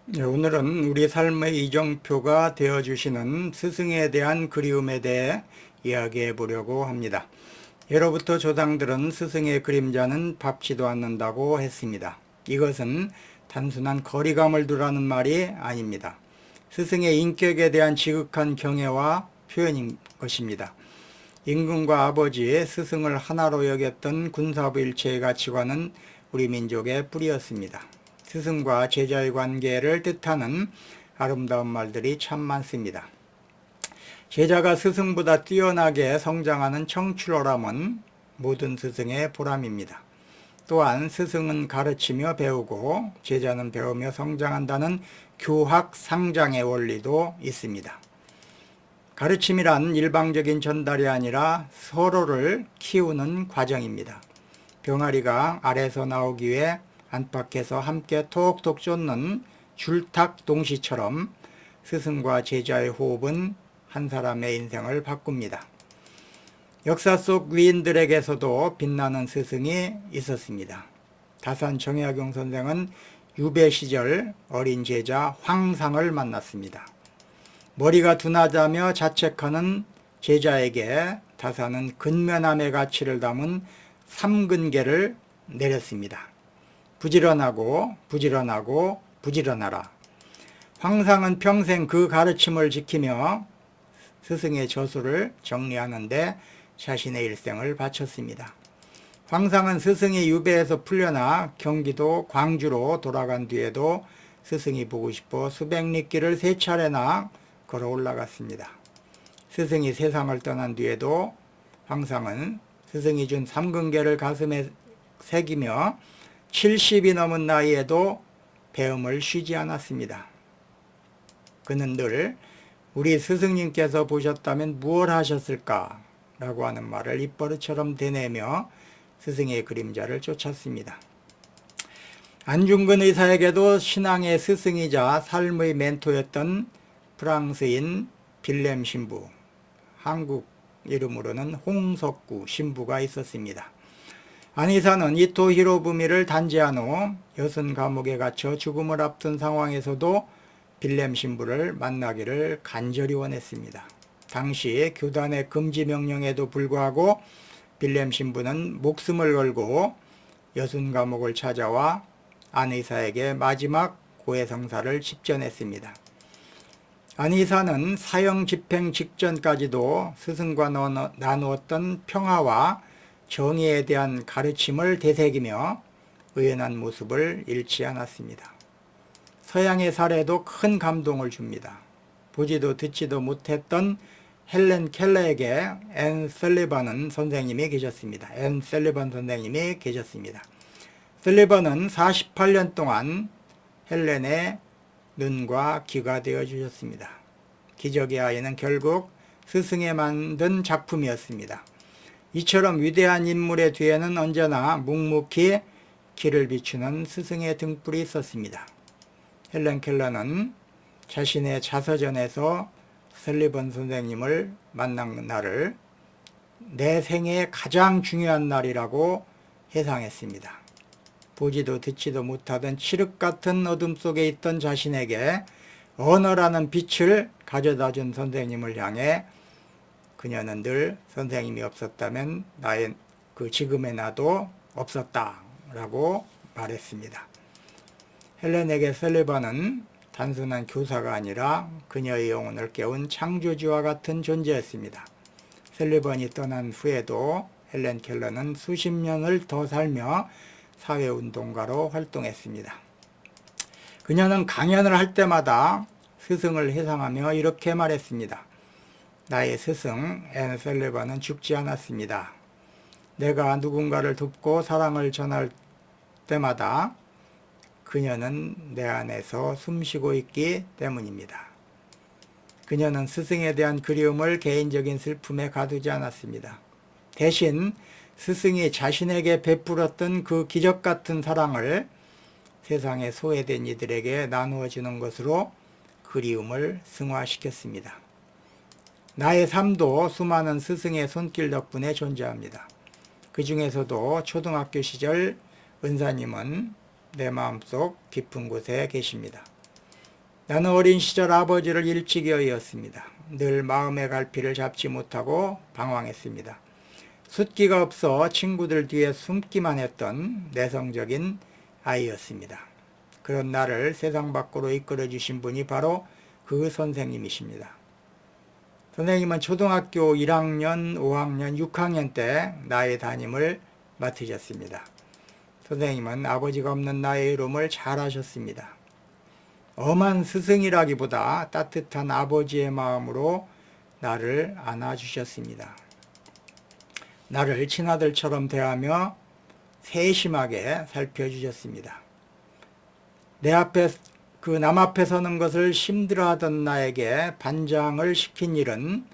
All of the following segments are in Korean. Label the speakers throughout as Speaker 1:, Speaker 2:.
Speaker 1: 네, 오늘은 우리 삶의 이정표가 되어주시는 스승에 대한 그리움에 대해 이야기해 보려고 합니다. 예로부터 조상들은 스승의 그림자는 밟지도 않는다고 했습니다. 이것은 단순한 거리감을 두라는 말이 아닙니다. 스승의 인격에 대한 지극한 경애와 표현인 것입니다. 임금과 아버지의 스승을 하나로 여겼던 군사부일체의 가치관은 우리 민족의 뿌리였습니다. 스승과 제자의 관계를 뜻하는 아름다운 말들이 참 많습니다. 제자가 스승보다 뛰어나게 성장하는 청출어람은 모든 스승의 보람입니다. 또한 스승은 가르치며 배우고 제자는 배우며 성장한다는 교학상장의 원리도 있습니다. 가르침이란 일방적인 전달이 아니라 서로를 키우는 과정입니다. 병아리가 알에서 나오기 위해 안팎에서 함께 톡톡 쫓는 줄탁 동시처럼 스승과 제자의 호흡은 한 사람의 인생을 바꿉니다. 역사 속 위인들에게서도 빛나는 스승이 있었습니다. 다산 정약용 선생은 유배 시절 어린 제자 황상을 만났습니다. 머리가 둔하다며 자책하는 제자에게 다산은 근면함의 가치를 담은 삼근계를 내렸습니다. 부지런하고 부지런하고 부지런하라. 황상은 평생 그 가르침을 지키며 스승의 저수를 정리하는데 자신의 일생을 바쳤습니다. 황상은 스승이 유배에서 풀려나 경기도 광주로 돌아간 뒤에도 스승이 보고 싶어 수백 리길을 세 차례나 걸어 올라갔습니다. 스승이 세상을 떠난 뒤에도 황상은 스승이 준 삼근계를 가슴에 새기며 70이 넘은 나이에도 배움을 쉬지 않았습니다. 그는 늘 우리 스승님께서 보셨다면 무엇 하셨을까? 라고 하는 말을 입버릇처럼 되뇌며 스승의 그림자를 쫓았습니다. 안중근 의사에게도 신앙의 스승이자 삶의 멘토였던 프랑스인 빌렘 신부, 한국 이름으로는 홍석구 신부가 있었습니다. 안 의사는 이토 히로부미를 단죄한 후 여순 감옥에 갇혀 죽음을 앞둔 상황에서도 빌렘 신부를 만나기를 간절히 원했습니다. 당시 교단의 금지 명령에도 불구하고 빌렘 신부는 목숨을 걸고 여순 감옥을 찾아와 안 의사에게 마지막 고해성사를 집전했습니다. 안 의사는 사형 집행 직전까지도 스승과 나누었던 평화와 정의에 대한 가르침을 되새기며 의연한 모습을 잃지 않았습니다. 서양의 사례도 큰 감동을 줍니다. 보지도 듣지도 못했던 헬렌 켈러에게 앤 셀리번 선생님이 계셨습니다. 셀리번은 48년 동안 헬렌의 눈과 귀가 되어 주셨습니다. 기적의 아이는 결국 스승에 만든 작품이었습니다. 이처럼 위대한 인물의 뒤에는 언제나 묵묵히 길을 비추는 스승의 등불이 있었습니다. 헬렌 켈러는 자신의 자서전에서 셀리번 선생님을 만난 날을 내 생애의 가장 중요한 날이라고 회상했습니다. 보지도 듣지도 못하던 칠흑 같은 어둠 속에 있던 자신에게 언어라는 빛을 가져다준 선생님을 향해 그녀는 늘 선생님이 없었다면 나의 지금의 나도 없었다 라고 말했습니다. 헬렌에게 셀리번은 단순한 교사가 아니라 그녀의 영혼을 깨운 창조주와 같은 존재였습니다. 셀리번이 떠난 후에도 헬렌 켈러는 수십 년을 더 살며 사회운동가로 활동했습니다. 그녀는 강연을 할 때마다 스승을 회상하며 이렇게 말했습니다. 나의 스승 앤 셀리번은 죽지 않았습니다. 내가 누군가를 돕고 사랑을 전할 때마다 그녀는 내 안에서 숨쉬고 있기 때문입니다. 그녀는 스승에 대한 그리움을 개인적인 슬픔에 가두지 않았습니다. 대신 스승이 자신에게 베풀었던 그 기적 같은 사랑을 세상에 소외된 이들에게 나누어 주는 것으로 그리움을 승화시켰습니다. 나의 삶도 수많은 스승의 손길 덕분에 존재합니다. 그 중에서도 초등학교 시절 은사님은 내 마음속 깊은 곳에 계십니다. 나는 어린 시절 아버지를 일찍 여의었습니다. 늘 마음의 갈피를 잡지 못하고 방황했습니다. 숫기가 없어 친구들 뒤에 숨기만 했던 내성적인 아이였습니다. 그런 나를 세상 밖으로 이끌어 주신 분이 바로 그 선생님이십니다. 선생님은 초등학교 1학년, 5학년, 6학년 때 나의 담임을 맡으셨습니다. 선생님은 아버지가 없는 나의 이름을 잘 아셨습니다. 엄한 스승이라기보다 따뜻한 아버지의 마음으로 나를 안아주셨습니다. 나를 친아들처럼 대하며 세심하게 살펴주셨습니다. 내 앞에 남 앞에 서는 것을 힘들어하던 나에게 반장을 시킨 일은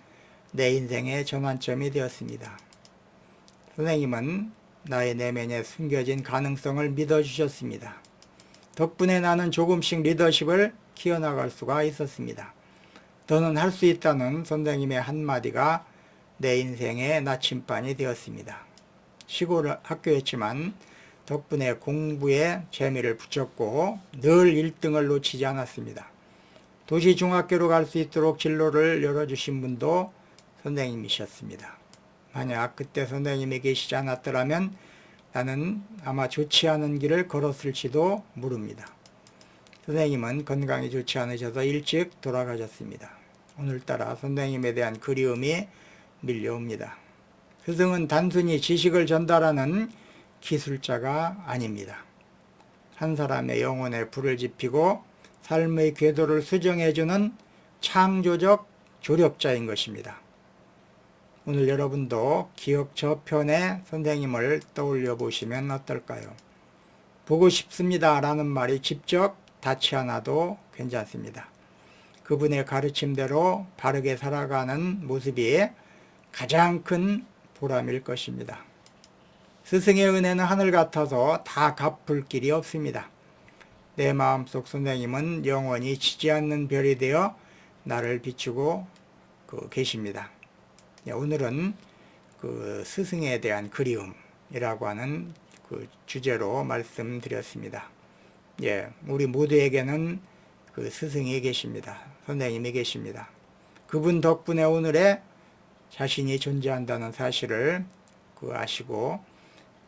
Speaker 1: 내 인생의 전환점이 되었습니다. 선생님은 나의 내면에 숨겨진 가능성을 믿어주셨습니다. 덕분에 나는 조금씩 리더십을 키워나갈 수가 있었습니다. 너는 할 수 있다는 선생님의 한마디가 내 인생의 나침반이 되었습니다. 시골 학교였지만 덕분에 공부에 재미를 붙였고 늘 1등을 놓치지 않았습니다. 도시 중학교로 갈 수 있도록 진로를 열어주신 분도 선생님이셨습니다. 만약 그때 선생님이 계시지 않았더라면 나는 아마 좋지 않은 길을 걸었을지도 모릅니다. 선생님은 건강이 좋지 않으셔서 일찍 돌아가셨습니다. 오늘따라 선생님에 대한 그리움이 밀려옵니다. 스승은 단순히 지식을 전달하는 기술자가 아닙니다. 한 사람의 영혼에 불을 지피고 삶의 궤도를 수정해주는 창조적 조력자인 것입니다. 오늘 여러분도 기억 저편의 선생님을 떠올려 보시면 어떨까요? 보고 싶습니다 라는 말이 직접 닿지 않아도 괜찮습니다. 그분의 가르침대로 바르게 살아가는 모습이 가장 큰 보람일 것입니다. 스승의 은혜는 하늘 같아서 다 갚을 길이 없습니다. 내 마음속 선생님은 영원히 지지 않는 별이 되어 나를 비추고 계십니다. 오늘은 그 스승에 대한 그리움이라고 하는 그 주제로 말씀드렸습니다. 우리 모두에게는 그 스승이 계십니다. 선생님이 계십니다. 그분 덕분에 오늘의 자신이 존재한다는 사실을 아시고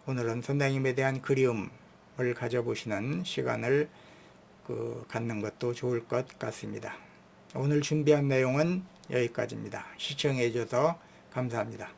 Speaker 1: 오늘은 선생님에 대한 그리움을 가져보시는 시간을 갖는 것도 좋을 것 같습니다. 오늘 준비한 내용은 여기까지입니다. 시청해 주셔서 감사합니다.